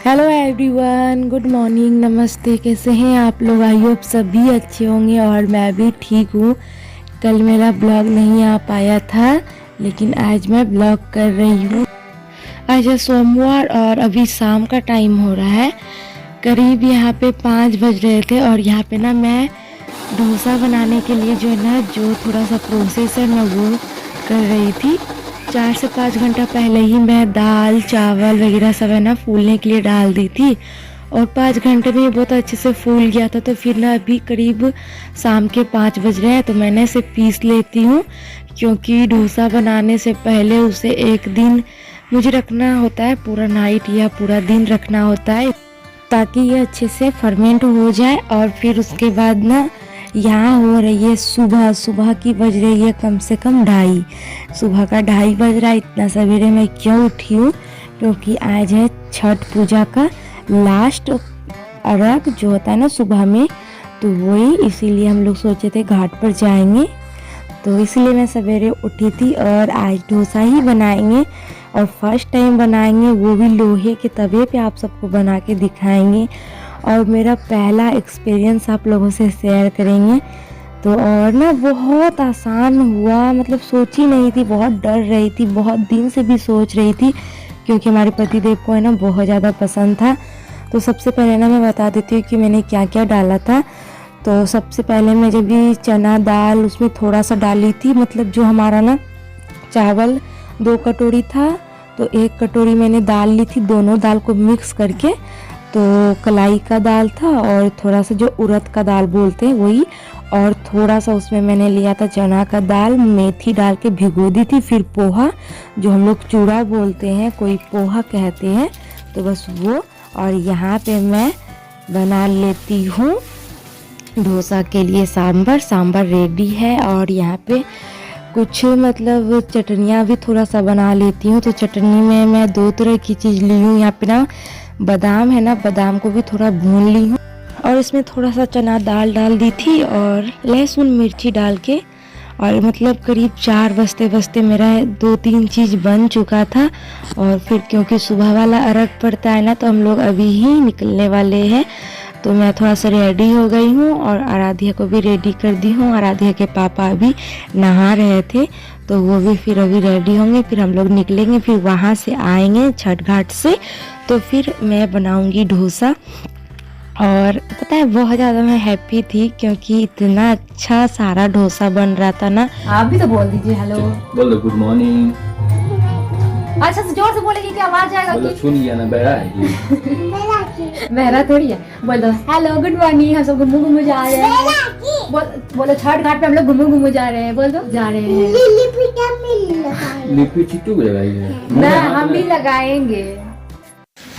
Hello everyone, good morning, नमस्ते। कैसे हैं आप लोग? आई होप सभी अच्छे होंगे और मैं भी ठीक हूँ। कल मेरा ब्लॉग नहीं आ पाया था, लेकिन आज मैं ब्लॉग कर रही हूँ। आज है सोमवार और अभी शाम का टाइम हो रहा है। करीब यहाँ पे 5 बज रहे थे और यहाँ पे ना मैं डोसा बनाने के लिए जो थोड़ा सा प्रोसेस है मैं वो कर रही थी। 4 से 5 घंटा पहले ही मैं दाल चावल वगैरह सब है ना फूलने के लिए डाल दी थी और 5 घंटे में ये बहुत अच्छे से फूल गया था। तो फिर ना अभी करीब शाम के 5 बज रहे हैं तो मैंने इसे पीस लेती हूँ, क्योंकि डोसा बनाने से पहले उसे एक दिन मुझे रखना होता है, पूरा नाइट या पूरा दिन रखना होता है, ताकि ये अच्छे से फर्मेंट हो जाए। और फिर उसके बाद ना यहाँ हो रही है सुबह की बज रही है कम से कम 2:30, सुबह का 2:30 बज रहा है। इतना सवेरे मैं क्यों उठी हूँ? क्योंकि आज है छठ पूजा का लास्ट अर्घ जो होता है ना सुबह में, तो वही इसीलिए हम लोग सोचे थे घाट पर जाएंगे, तो इसलिए मैं सवेरे उठी थी। और आज डोसा ही बनाएंगे और फर्स्ट टाइम बनाएंगे, वो भी लोहे के तवे पे आप सबको बना के दिखाएंगे और मेरा पहला एक्सपीरियंस आप लोगों से शेयर करेंगे। तो और ना बहुत आसान हुआ, मतलब सोची नहीं थी, बहुत डर रही थी, बहुत दिन से भी सोच रही थी, क्योंकि हमारे पतिदेव को है ना बहुत ज़्यादा पसंद था। तो सबसे पहले ना मैं बता देती हूँ कि मैंने क्या क्या डाला था। तो सबसे पहले मैं जब भी चना दाल उसमें थोड़ा सा डाली थी, मतलब जो हमारा ना चावल 2 कटोरी था तो 1 कटोरी मैंने दाल ली थी, दोनों दाल को मिक्स करके। तो कलाई का दाल था और थोड़ा सा जो उड़द का दाल बोलते हैं वही, और थोड़ा सा उसमें मैंने लिया था चना का दाल, मेथी डाल के भिगो दी थी। फिर पोहा, जो हम लोग चूड़ा बोलते हैं, कोई पोहा कहते हैं, तो बस वो। और यहाँ पे मैं बना लेती हूँ डोसा के लिए सांभर रेडी है। और यहाँ पे कुछ मतलब चटनियाँ भी थोड़ा सा बना लेती हूँ। तो चटनी में मैं 2 तरह की चीज़ ली हूँ। यहाँ पे ना बादाम है ना, बादाम को भी थोड़ा भून ली हूँ और इसमें थोड़ा सा चना दाल डाल दी थी और लहसुन मिर्ची डाल के, और मतलब करीब 4 बजते मेरा 2-3 चीज़ बन चुका था। और फिर क्योंकि सुबह वाला अर्घ पड़ता है ना, तो हम लोग अभी ही निकलने वाले हैं, तो मैं थोड़ा सा रेडी हो गई हूँ और आराध्या को भी रेडी कर दी हूँ। आराध्या के पापा अभी नहा रहे थे, तो वो भी फिर अभी रेडी होंगे, फिर हम लोग निकलेंगे, फिर वहाँ से आएंगे छठ घाट से, तो फिर मैं बनाऊंगी डोसा। और पता है बहुत ज़्यादा मैं हैप्पी थी, क्योंकि इतना अच्छा सारा डोसा बन रहा था ना। आप भी तो बोल दीजिए हेलो, बोल दो गुड मॉर्निंग। अच्छा से जोर से बोलेगी कि आवाज आएगा कि सुन लिया ना, बहरा है ये। बहरा थोड़ी है। बोल दो हेलो गुड मॉर्निंग, हम सब घूमू जा रहे हैं। बोलो छठ घाट पे हम लोग घूमू जा रहे हैं। बोल दो जा रहे हैं। लिपि चिट्टू लगाइए ना, हम भी लगाएंगे।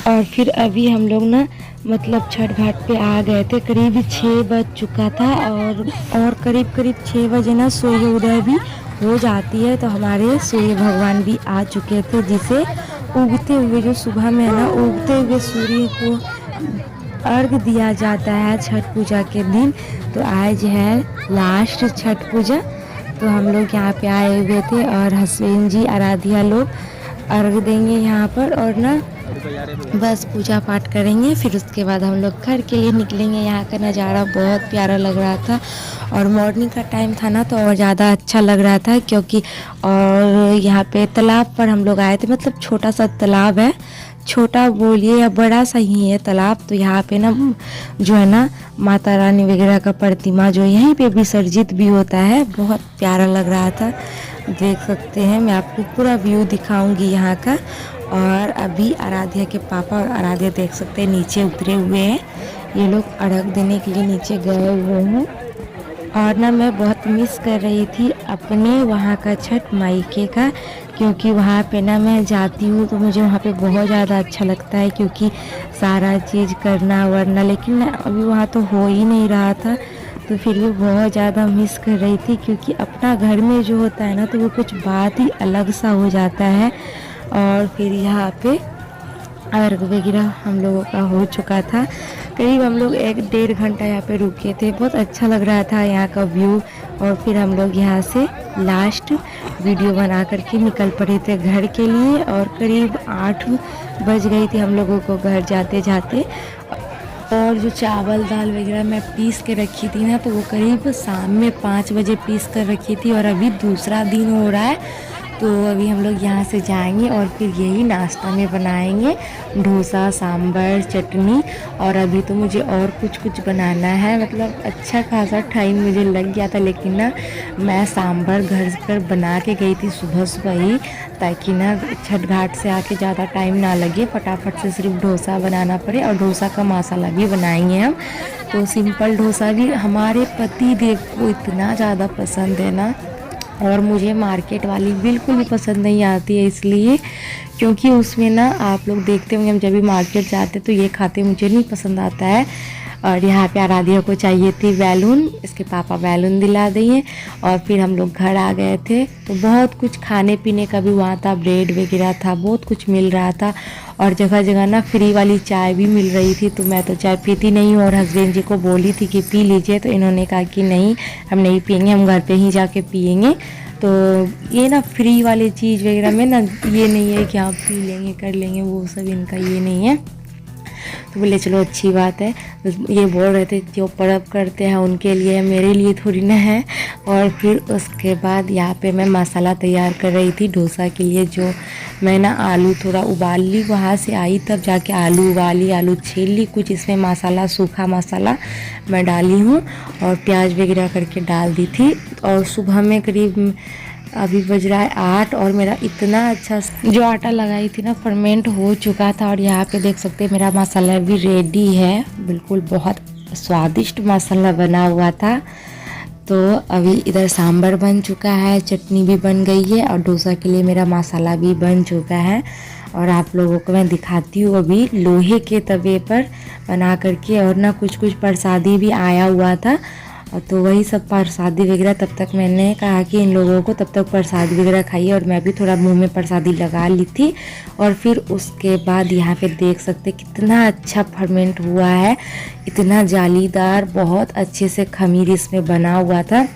और फिर अभी हम लोग ना मतलब छठ घाट पे आ गए थे, करीब 6 बज चुका था और करीब 6 बजे ना सूर्य उदय भी हो जाती है। तो हमारे सूर्य भगवान भी आ चुके थे, जिसे उगते हुए जो सुबह में है ना उगते हुए सूर्य को अर्घ दिया जाता है छठ पूजा के दिन। तो आज है लास्ट छठ पूजा, तो हम लोग यहाँ पे आए हुए थे और हसबैंड जी आराध्या लोग अर्घ देंगे यहाँ पर, और ना बस पूजा पाठ करेंगे। फिर उसके बाद हम लोग घर के लिए निकलेंगे। यहाँ का नज़ारा बहुत प्यारा लग रहा था और मॉर्निंग का टाइम था ना, तो और ज़्यादा अच्छा लग रहा था, क्योंकि और यहाँ पे तालाब पर हम लोग आए थे, मतलब छोटा सा तालाब है, छोटा बोलिए या बड़ा सा ही है तालाब। तो यहाँ पे ना जो है ना माता रानी वगैरह का प्रतिमा जो यहीं पे विसर्जित भी होता है, बहुत प्यारा लग रहा था। देख सकते हैं, मैं आपको पूरा व्यू दिखाऊंगी यहाँ का। और अभी आराध्या के पापा और आराध्या देख सकते हैं नीचे उतरे हुए हैं, ये लोग अर्घ देने के लिए नीचे गए हुए हैं। और ना मैं बहुत मिस कर रही थी अपने वहाँ का छठ मायके का, क्योंकि वहाँ पे ना मैं जाती हूँ तो मुझे वहाँ पे बहुत ज़्यादा अच्छा लगता है, क्योंकि सारा चीज़ करना वरना, लेकिन अभी वहाँ तो हो ही नहीं रहा था, तो फिर भी बहुत ज़्यादा मिस कर रही थी, क्योंकि अपना घर में जो होता है ना तो वो कुछ बात ही अलग सा हो जाता है। और फिर यहाँ पे अर्घ वगैरह हम लोगों का हो चुका था। करीब हम लोग 1-1.5 घंटा यहाँ पे रुके थे। बहुत अच्छा लग रहा था यहाँ का व्यू। और फिर हम लोग यहाँ से लास्ट वीडियो बना करके निकल पड़े थे घर के लिए। और करीब 8 बज गई थी हम लोगों को घर जाते जाते। और जो चावल दाल वगैरह मैं पीस के रखी थी ना, तो वो करीब शाम में 5 बजे पीस कर रखी थी। और अभी दूसरा दिन हो रहा है, तो अभी हम लोग यहाँ से जाएंगे और फिर यही नाश्ता में बनाएंगे डोसा, सांभर, चटनी। और अभी तो मुझे और कुछ बनाना है। मतलब अच्छा खासा टाइम मुझे लग गया था, लेकिन ना मैं सांभर घर पर बना के गई थी सुबह ही, ताकि ना छठ घाट से आके ज़्यादा टाइम ना लगे, फटाफट से सिर्फ डोसा बनाना पड़े। और डोसा का मसाला भी बनाएंगे हम। तो सिंपल डोसा भी हमारे पति देव को इतना ज़्यादा पसंद है ना, और मुझे मार्केट वाली बिल्कुल भी पसंद नहीं आती है। इसलिए क्योंकि उसमें ना आप लोग देखते होंगे, हम जब भी मार्केट जाते तो ये खाते, मुझे नहीं पसंद आता है। और यहाँ पे आराध्या को चाहिए थी बैलून, इसके पापा बैलून दिला दिए। और फिर हम लोग घर आ गए थे। तो बहुत कुछ खाने पीने का भी वहाँ था, ब्रेड वगैरह था, बहुत कुछ मिल रहा था। और जगह जगह ना फ्री वाली चाय भी मिल रही थी। तो मैं तो चाय पीती नहीं हूँ, और हस्बैंड जी को बोली थी कि पी लीजिए, तो इन्होंने कहा कि नहीं, हम नहीं पियेंगे, हम घर पे ही जाके पियेंगे। तो ये ना फ्री वाली चीज़ वगैरह में ना ये नहीं है कि आप पी लेंगे कर लेंगे, वो सब इनका ये नहीं है। तो बोले चलो अच्छी बात है। तो ये बोल रहे थे जो पर्व करते हैं उनके लिए, मेरे लिए थोड़ी ना है। और फिर उसके बाद यहाँ पे मैं मसाला तैयार कर रही थी डोसा के लिए। जो मैं ना आलू थोड़ा उबाल ली, वहाँ से आई तब जाके आलू उबाली, आलू छील ली, कुछ इसमें मसाला, सूखा मसाला मैं डाली हूँ और प्याज वगैरह करके डाल दी थी। और सुबह में करीब अभी बज रहा है 8, और मेरा इतना अच्छा जो आटा लगाई थी ना फर्मेंट हो चुका था। और यहाँ पे देख सकते हैं मेरा मसाला भी रेडी है, बिल्कुल बहुत स्वादिष्ट मसाला बना हुआ था। तो अभी इधर सांभर बन चुका है, चटनी भी बन गई है, और डोसा के लिए मेरा मसाला भी बन चुका है। और आप लोगों को मैं दिखाती हूँ अभी लोहे के तवे पर बना करके। और ना कुछ प्रसादी भी आया हुआ था, तो वही सब प्रसादी वगैरह, तब तक मैंने कहा कि इन लोगों को तब तक प्रसादी वगैरह खाइए, और मैं भी थोड़ा मुंह में प्रसादी लगा ली थी। और फिर उसके बाद यहाँ पे देख सकते कितना अच्छा फर्मेंट हुआ है, इतना जालीदार, बहुत अच्छे से खमीर इसमें बना हुआ था।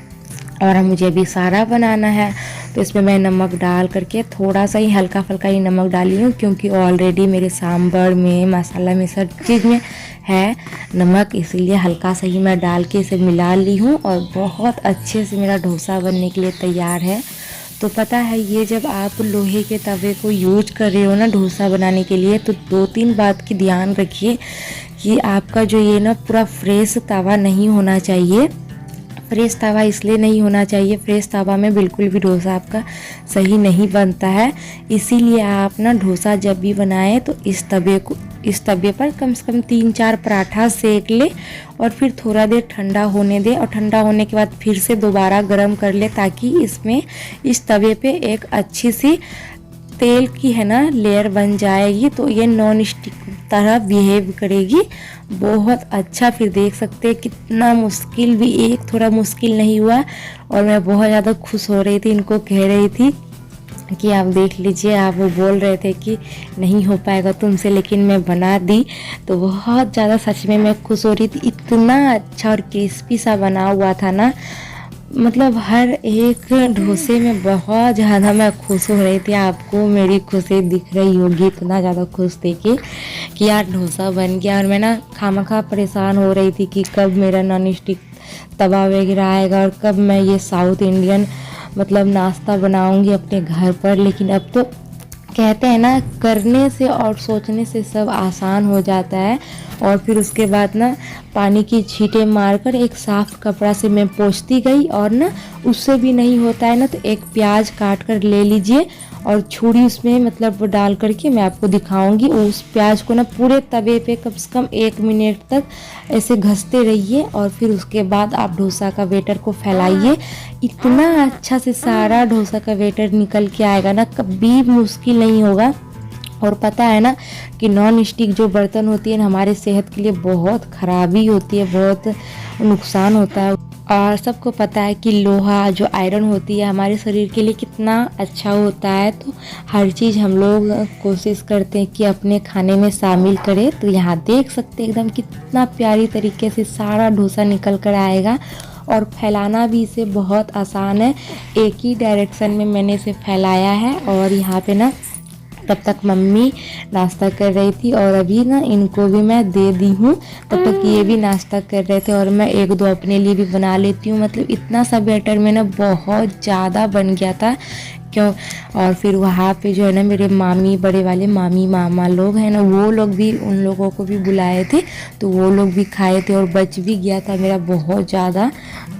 और मुझे अभी सारा बनाना है, तो इसमें मैं नमक डाल करके थोड़ा सा ही हल्का फुल्का ही नमक डाली हूँ, क्योंकि ऑलरेडी मेरे सांभर में, मसाला में, सब चीज़ में है नमक, इसीलिए हल्का सा ही मैं डाल के इसे मिला ली हूँ। और बहुत अच्छे से मेरा डोसा बनने के लिए तैयार है। तो पता है, ये जब आप लोहे के तवे को यूज कर रहे हो ना डोसा बनाने के लिए, तो 2-3 बात की ध्यान रखिए कि आपका जो ये ना पूरा फ्रेश तवा नहीं होना चाहिए। फ्रेश तवा इसलिए नहीं होना चाहिए, फ्रेश तवा में बिल्कुल भी डोसा आपका सही नहीं बनता है। इसीलिए आप ना डोसा जब भी बनाएं तो इस तवे पर कम से कम 3-4 पराठा सेक ले, और फिर थोड़ा देर ठंडा होने दे, और ठंडा होने के बाद फिर से दोबारा गर्म कर ले, ताकि इसमें इस तवे पे एक अच्छी सी तेल की है ना लेयर बन जाएगी। तो ये नॉन स्टिक तरह बिहेव करेगी, बहुत अच्छा। फिर देख सकते हैं कितना मुश्किल भी एक थोड़ा मुश्किल नहीं हुआ। और मैं बहुत ज़्यादा खुश हो रही थी, इनको कह रही थी कि आप देख लीजिए, आप वो बोल रहे थे कि नहीं हो पाएगा तुमसे, लेकिन मैं बना दी। तो बहुत ज़्यादा सच में मैं खुश हो रही थी, इतना अच्छा और क्रिस्पी सा बना हुआ था ना, मतलब हर एक डोसे में बहुत ज़्यादा मैं खुश हो रही थी। आपको मेरी खुशी दिख रही होगी, इतना ज़्यादा खुश थी कि यार डोसा बन गया। और मैं ना खामखा परेशान हो रही थी कि कब मेरा नॉन स्टिक तवा वगैरह आएगा, और कब मैं ये साउथ इंडियन मतलब नाश्ता बनाऊंगी अपने घर पर। लेकिन अब तो कहते हैं ना, करने से और सोचने से सब आसान हो जाता है। और फिर उसके बाद ना पानी की छींटे मारकर एक साफ कपड़ा से मैं पोंछती गई, और ना उससे भी नहीं होता है ना, तो एक प्याज काट कर ले लीजिए, और छुरी उसमें मतलब डाल करके मैं आपको दिखाऊंगी। उस प्याज को ना पूरे तवे पे कम से कम 1 मिनट तक ऐसे घसते रहिए, और फिर उसके बाद आप डोसा का बैटर को फैलाइए। इतना अच्छा से सारा डोसा का बैटर निकल के आएगा ना, कभी मुश्किल नहीं होगा। और पता है ना कि नॉन स्टिक जो बर्तन होती है ना, हमारे सेहत के लिए बहुत खराबी होती है, बहुत नुकसान होता है। और सबको पता है कि लोहा जो आयरन होती है हमारे शरीर के लिए कितना अच्छा होता है, तो हर चीज़ हम लोग कोशिश करते हैं कि अपने खाने में शामिल करें। तो यहाँ देख सकते हैं एकदम कितना प्यारी तरीके से सारा डोसा निकल कर आएगा और फैलाना भी इसे बहुत आसान है। एक ही डायरेक्शन में मैंने इसे फैलाया है। और यहाँ पे ना तब तक मम्मी नाश्ता कर रही थी और अभी ना इनको भी मैं दे दी हूँ। तब तक ये भी नाश्ता कर रहे थे और मैं एक दो अपने लिए भी बना लेती हूँ। मतलब इतना सा बैटर में ना बहुत ज़्यादा बन गया था क्यों। और फिर वहाँ पे जो है ना मेरे मामी, बड़े वाले मामी मामा लोग हैं ना, वो लोग भी, उन लोगों को भी बुलाए थे तो वो लोग भी खाए थे और बच भी गया था मेरा बहुत ज़्यादा।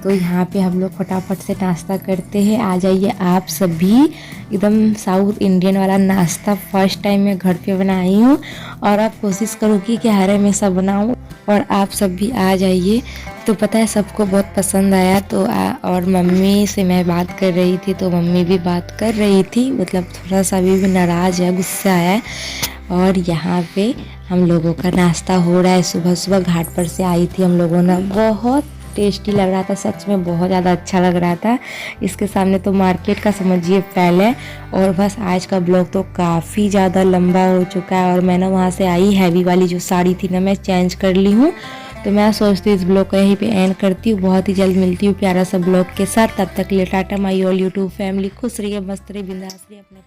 तो यहाँ पे हम लोग फटाफट से नाश्ता करते हैं। आ जाइए आप सभी, एकदम साउथ इंडियन वाला नाश्ता फर्स्ट टाइम मैं घर पे बनाई हूँ और आप कोशिश करूँगी कि हर हमेशा बनाऊँ और आप सब भी आ जाइए। तो पता है सबको बहुत पसंद आया। तो और मम्मी से मैं बात कर रही थी तो मम्मी भी बात कर रही थी, मतलब थोड़ा सा अभी भी नाराज़ है, गुस्सा है। और यहाँ पे हम लोगों का नाश्ता हो रहा है। सुबह सुबह घाट पर से आई थी हम लोगों ने, बहुत टेस्टी लग रहा था, सच में बहुत ज़्यादा अच्छा लग रहा था। इसके सामने तो मार्केट का समझिए फैल है। और बस आज का ब्लॉग तो काफ़ी ज़्यादा लंबा हो चुका है और मैं ना वहाँ से आई, हैवी वाली जो साड़ी थी ना मैं चेंज कर ली हूँ। तो मैं सोचती हूँ इस ब्लॉग को यहीं पे एंड करती हूँ। बहुत ही जल्द मिलती हूँ प्यारा सा ब्लॉग के साथ। तब तक लिए Tata my all YouTube family. खुश रहिए, मस्त रहिए, बिंदास रहिए अपने